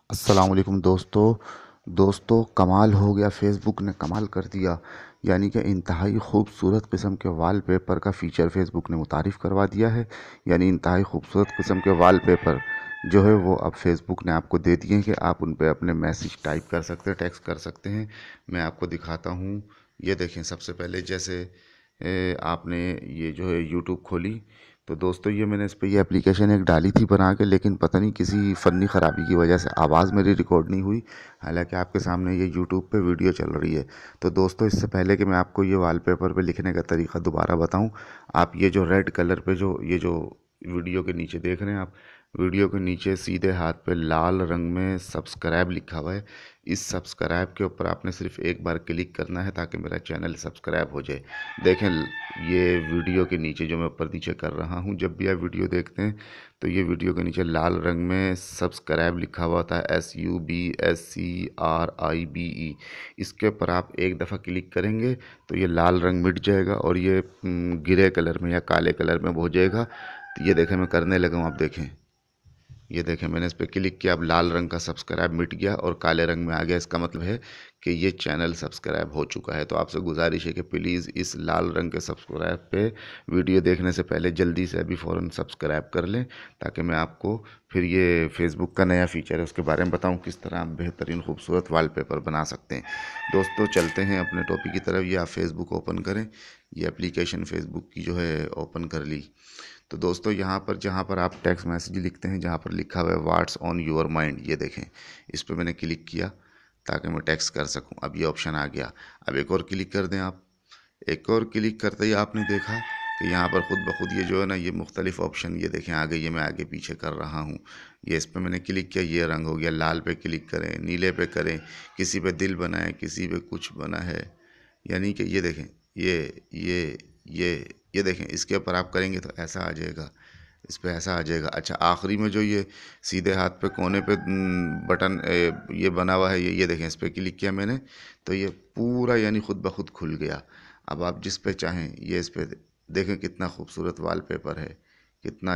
अस्सलाम वालेकुम दोस्तों कमाल हो गया। फेसबुक ने कमाल कर दिया। यानी कि इंतहाई खूबसूरत किस्म के वॉलपेपर का फ़ीचर फेसबुक ने मुतारिफ़ करवा दिया है। यानी इंतहाई खूबसूरत किस्म के वॉलपेपर जो है वो अब फेसबुक ने आपको दे दिए हैं कि आप उन पे अपने मैसेज टाइप कर सकते हैं, टेक्स्ट कर सकते हैं। मैं आपको दिखाता हूँ। ये देखें, सबसे पहले जैसे आपने ये जो है यूट्यूब खोली, तो दोस्तों ये मैंने इस पे ये एप्लीकेशन एक डाली थी बना के, लेकिन पता नहीं किसी फ़नी ख़राबी की वजह से आवाज़ मेरी रिकॉर्ड नहीं हुई। हालांकि आपके सामने ये यूट्यूब पे वीडियो चल रही है। तो दोस्तों इससे पहले कि मैं आपको ये वॉलपेपर पे लिखने का तरीका दोबारा बताऊं, आप ये जो रेड कलर पे जो ये जो वीडियो के नीचे देख रहे हैं आप, वीडियो के नीचे सीधे हाथ पे लाल रंग में सब्सक्राइब लिखा हुआ है। इस सब्सक्राइब के ऊपर आपने सिर्फ एक बार क्लिक करना है ताकि मेरा चैनल सब्सक्राइब हो जाए। देखें, ये वीडियो के नीचे जो मैं ऊपर नीचे कर रहा हूँ, जब भी आप वीडियो देखते हैं तो ये वीडियो के नीचे लाल रंग में सब्सक्राइब लिखा हुआ था, SUBSCRIBE। इसके ऊपर आप एक दफ़ा क्लिक करेंगे तो ये लाल रंग मिट जाएगा और ये ग्रे कलर में या काले कलर में हो जाएगा। तो ये देखें, मैं करने लगा हूँ, आप देखें। ये देखें, मैंने इस पर क्लिक किया, अब लाल रंग का सब्सक्राइब मिट गया और काले रंग में आ गया। इसका मतलब है कि ये चैनल सब्सक्राइब हो चुका है। तो आपसे गुजारिश है कि प्लीज़ इस लाल रंग के सब्सक्राइब पे वीडियो देखने से पहले जल्दी से अभी फ़ौरन सब्सक्राइब कर लें, ताकि मैं आपको फिर ये फेसबुक का नया फ़ीचर है उसके बारे में बताऊँ किस तरह आप बेहतरीन खूबसूरत वॉलपेपर बना सकते हैं। दोस्तों चलते हैं अपने टॉपिक की तरफ। ये आप फेसबुक ओपन करें। ये एप्लीकेशन फेसबुक की जो है ओपन कर ली। तो दोस्तों यहाँ पर जहाँ पर आप टेक्स्ट मैसेज लिखते हैं, जहाँ पर लिखा हुआ है व्हाट्स ऑन योर माइंड, ये देखें, इस पर मैंने क्लिक किया ताकि मैं टेक्स्ट कर सकूँ। अब ये ऑप्शन आ गया। अब एक और क्लिक कर दें आप। एक और क्लिक करते ही आपने देखा कि यहाँ पर ख़ुद ब खुद ये जो है ना, ये मुख्तलिफ़ ऑप्शन ये देखें आ गई है। मैं आगे पीछे कर रहा हूँ। ये इस पर मैंने क्लिक किया, ये रंग हो गया। लाल पे क्लिक करें, नीले पे करें, किसी पे दिल बनाएं, किसी पे कुछ बना है। यानी कि ये देखें, ये ये ये ये देखें, इसके ऊपर आप करेंगे तो ऐसा आ जाएगा, इस पे ऐसा आ जाएगा। अच्छा, आखिरी में जो ये सीधे हाथ पे कोने पे बटन ये बना हुआ है, ये देखें, इस पे क्लिक किया मैंने तो ये पूरा यानी खुद ब खुद खुल गया। अब आप जिस पे चाहें ये इस पे देखें, कितना खूबसूरत वॉलपेपर है, कितना